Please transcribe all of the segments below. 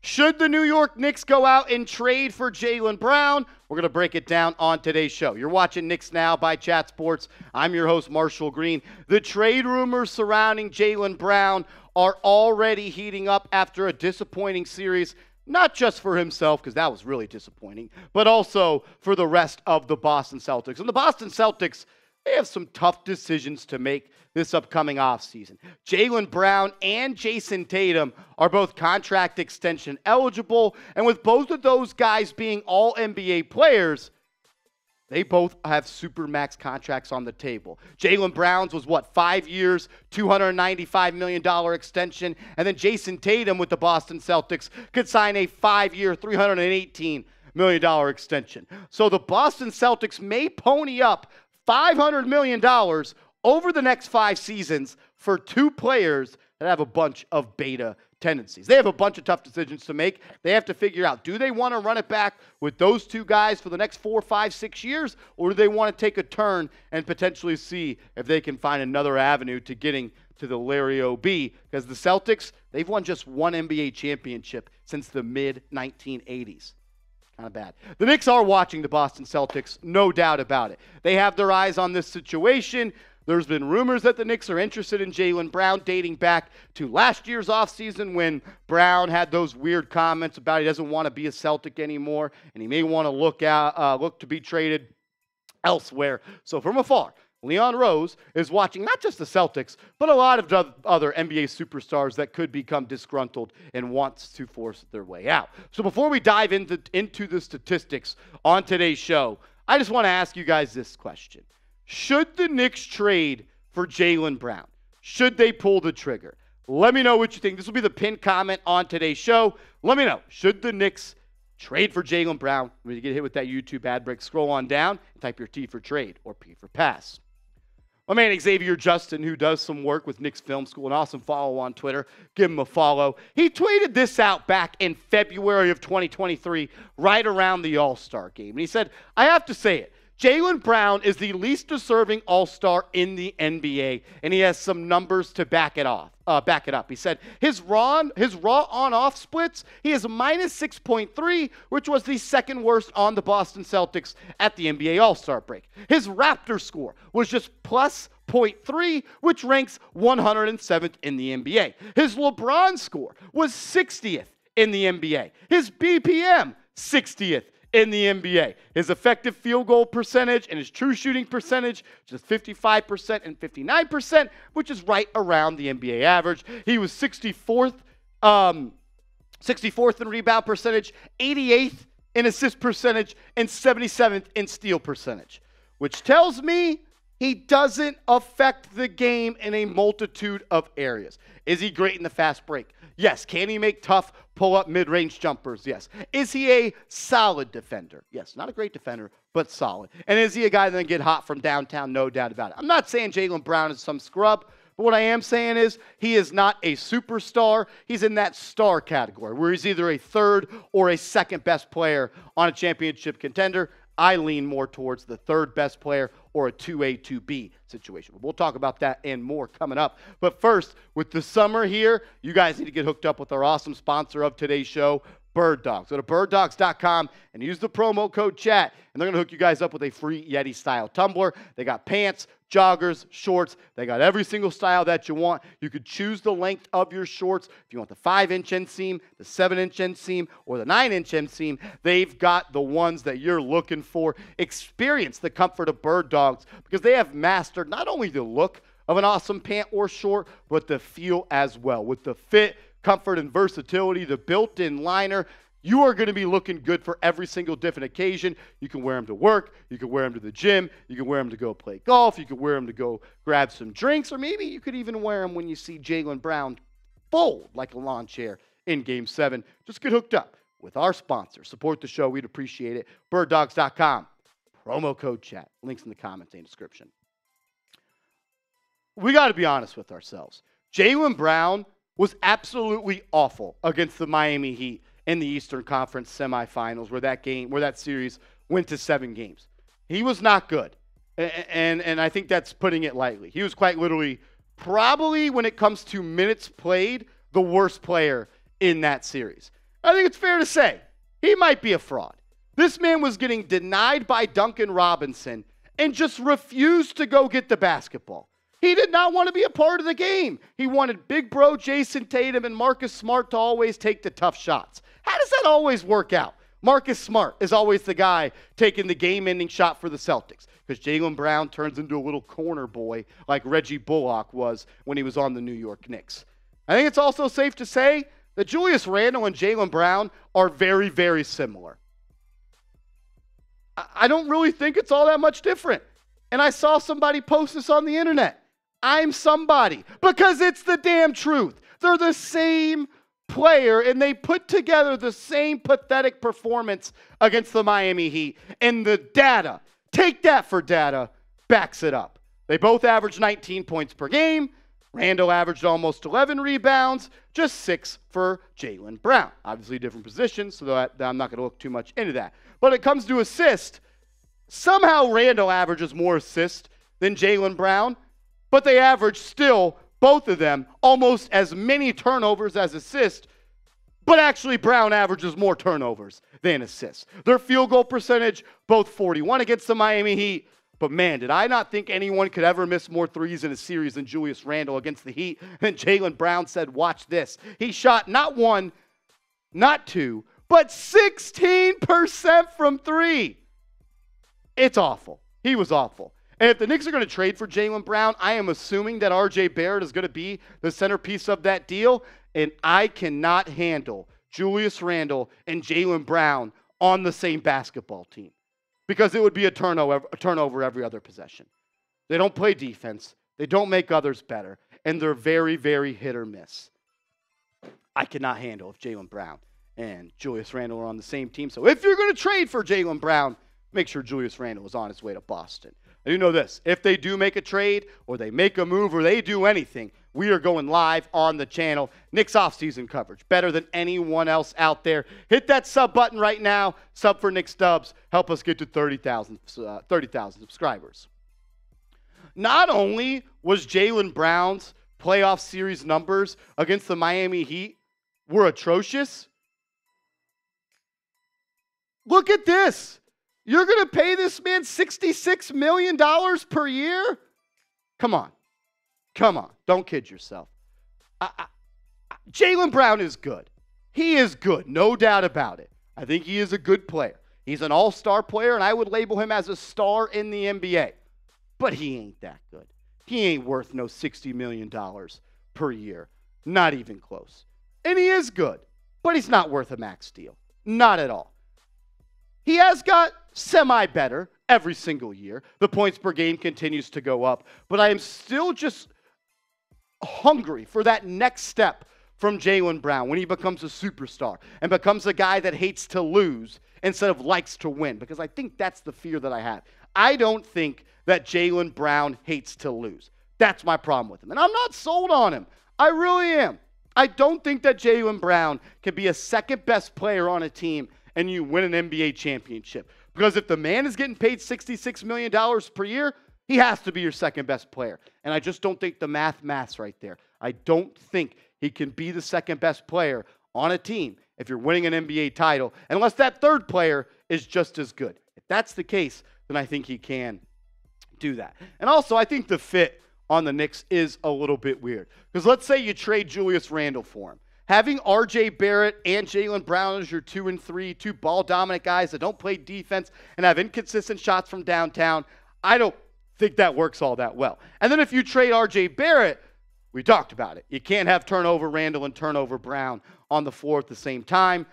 Should the New York Knicks go out and trade for Jaylen Brown? We're going to break it down on today's show. You're watching Knicks Now by Chat Sports. I'm your host, Marshall Green. The trade rumors surrounding Jaylen Brown are already heating up after a disappointing series, not just for himself, because that was really disappointing, but also for the rest of the Boston Celtics. And the Boston Celtics, they have some tough decisions to make this upcoming offseason. Jaylen Brown and Jason Tatum are both contract extension eligible, and with both of those guys being all NBA players, they both have supermax contracts on the table. Jaylen Brown's was 5 years, $295 million extension, and then Jason Tatum with the Boston Celtics could sign a 5-year, $318 million extension. So the Boston Celtics may pony up $500 million over the next 5 seasons for 2 players that have a bunch of beta tendencies. They have a bunch of tough decisions to make. They have to figure out, do they want to run it back with those 2 guys for the next 4, 5, 6 years, or do they want to take a turn and potentially see if they can find another avenue to getting to the Larry O.B.? Because the Celtics, they've won just 1 NBA championship since the mid-1980s. Kind of bad. The Knicks are watching the Boston Celtics, no doubt about it. They have their eyes on this situation. There's been rumors that the Knicks are interested in Jaylen Brown dating back to last year's offseason when Brown had those weird comments about he doesn't want to be a Celtic anymore and he may want to look to be traded elsewhere. So from afar, Leon Rose is watching not just the Celtics, but a lot of other NBA superstars that could become disgruntled and wants to force their way out. So before we dive into the statistics on today's show, I just want to ask you guys this question. Should the Knicks trade for Jaylen Brown? Should they pull the trigger? Let me know what you think. This will be the pinned comment on today's show. Let me know. Should the Knicks trade for Jaylen Brown? When you get hit with that YouTube ad break, scroll on down and type your T for trade or P for pass. My man Xavier Justin, who does some work with Knicks Film School, an awesome follow on Twitter. Give him a follow. He tweeted this out back in February of 2023, right around the All-Star game. And he said, I have to say it. Jaylen Brown is the least deserving All-Star in the NBA, and he has some numbers to back it up. He said his raw on-off splits, he is a -6.3, which was the second worst on the Boston Celtics at the NBA All-Star break. His Raptor score was just +0.3, which ranks 107th in the NBA. His LeBron score was 60th in the NBA. His BPM, 60th in the NBA. His effective field goal percentage and his true shooting percentage, just 55% and 59%, which is right around the NBA average. He was 64th in rebound percentage, 88th in assist percentage, and 77th in steal percentage, which tells me he doesn't affect the game in a multitude of areas. Is he great in the fast break? Yes. Can he make tough pull-up mid-range jumpers? Yes. Is he a solid defender? Yes. Not a great defender, but solid. And is he a guy that can get hot from downtown? No doubt about it. I'm not saying Jaylen Brown is some scrub, but what I am saying is he is not a superstar. He's in that star category where he's either a third or a second best player on a championship contender. I lean more towards the third best player or a 2A, 2B situation. We'll talk about that and more coming up. But first, with the summer here, you guys need to get hooked up with our awesome sponsor of today's show, Bird Dogs. Go to birddogs.com and use the promo code CHAT, and they're going to hook you guys up with a free Yeti-style tumbler. They got pants, joggers, shorts. They got every single style that you want. You could choose the length of your shorts. If you want the 5-inch inseam, the 7-inch inseam, or the 9-inch inseam, they've got the ones that you're looking for. Experience the comfort of Bird Dogs because they have mastered not only the look of an awesome pant or short, but the feel as well. With the fit, comfort, and versatility, the built-in liner, you are going to be looking good for every single different occasion. You can wear them to work. You can wear them to the gym. You can wear them to go play golf. You can wear them to go grab some drinks. Or maybe you could even wear them when you see Jaylen Brown fold like a lawn chair in Game 7. Just get hooked up with our sponsor. Support the show. We'd appreciate it. birddogs.com. Promo code CHAT. Links in the comments and description. We got to be honest with ourselves. Jaylen Brown was absolutely awful against the Miami Heat in the Eastern Conference semifinals where that series went to 7 games. He was not good. And I think that's putting it lightly. He was quite literally, probably when it comes to minutes played, the worst player in that series. I think it's fair to say he might be a fraud. This man was getting denied by Duncan Robinson and just refused to go get the basketball. He did not want to be a part of the game. He wanted big bro Jason Tatum and Marcus Smart to always take the tough shots. How does that always work out? Marcus Smart is always the guy taking the game-ending shot for the Celtics because Jaylen Brown turns into a little corner boy like Reggie Bullock was when he was on the New York Knicks. I think it's also safe to say that Julius Randle and Jaylen Brown are very, very similar. I don't really think it's all that much different. And I saw somebody post this on the internet. I'm somebody. Because it's the damn truth. They're the same player, and they put together the same pathetic performance against the Miami Heat. And the data, take that for data, backs it up. They both averaged 19 points per game. Randle averaged almost 11 rebounds, just 6 for Jaylen Brown. Obviously different positions, so I'm not going to look too much into that. But it comes to assist. Somehow Randle averages more assists than Jaylen Brown, but they average still, both of them, almost as many turnovers as assists, but actually Brown averages more turnovers than assists. Their field goal percentage, both 41 against the Miami Heat, but man, did I not think anyone could ever miss more threes in a series than Julius Randle against the Heat. And Jaylen Brown said, watch this. He shot not one, not two, but 16% from three. It's awful. He was awful. And if the Knicks are going to trade for Jaylen Brown, I am assuming that R.J. Barrett is going to be the centerpiece of that deal. And I cannot handle Julius Randle and Jaylen Brown on the same basketball team because it would be a turnover every other possession. They don't play defense. They don't make others better. And they're very, very hit or miss. I cannot handle if Jaylen Brown and Julius Randle are on the same team. So if you're going to trade for Jaylen Brown, make sure Julius Randle is on his way to Boston. And you know this, if they do make a trade or they make a move or they do anything, we are going live on the channel. Knicks offseason coverage, better than anyone else out there. Hit that sub button right now. Sub for Knicks Dubs. Help us get to 30,000 subscribers. Not only was Jaylen Brown's playoff series numbers against the Miami Heat were atrocious. Look at this. You're going to pay this man $66 million per year? Come on. Come on. Don't kid yourself. Jaylen Brown is good. He is good, no doubt about it. I think he is a good player. He's an all-star player, and I would label him as a star in the NBA. But he ain't that good. He ain't worth no $60 million per year. Not even close. And he is good, but he's not worth a max deal. Not at all. He has got semi-better every single year. The points per game continues to go up. But I am still just hungry for that next step from Jaylen Brown when he becomes a superstar and becomes a guy that hates to lose instead of likes to win. Because I think that's the fear that I have. I don't think that Jaylen Brown hates to lose. That's my problem with him. And I'm not sold on him. I really am. I don't think that Jaylen Brown can be a second-best player on a team and you win an NBA championship. Because if the man is getting paid $66 million per year, he has to be your second-best player. And I just don't think the math's right there. I don't think he can be the second-best player on a team if you're winning an NBA title, unless that third player is just as good. If that's the case, then I think he can do that. And also, I think the fit on the Knicks is a little bit weird. Because let's say you trade Julius Randle for him. Having R.J. Barrett and Jaylen Brown as your 2 and 3, two ball-dominant guys that don't play defense and have inconsistent shots from downtown, I don't think that works all that well. And then if you trade R.J. Barrett, we talked about it. You can't have turnover Randle and turnover Brown on the floor at the same time.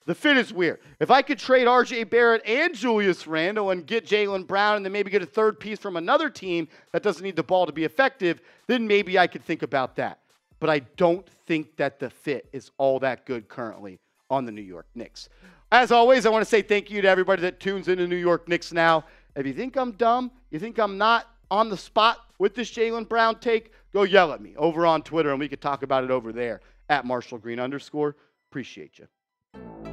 The fit is weird. If I could trade R.J. Barrett and Julius Randle and get Jaylen Brown and then maybe get a third piece from another team that doesn't need the ball to be effective, then maybe I could think about that. But I don't think that the fit is all that good currently on the New York Knicks. As always, I want to say thank you to everybody that tunes into New York Knicks Now. If you think I'm dumb, you think I'm not on the spot with this Jaylen Brown take, go yell at me over on Twitter, and we could talk about it over there at @MarshallGreen_. Appreciate you.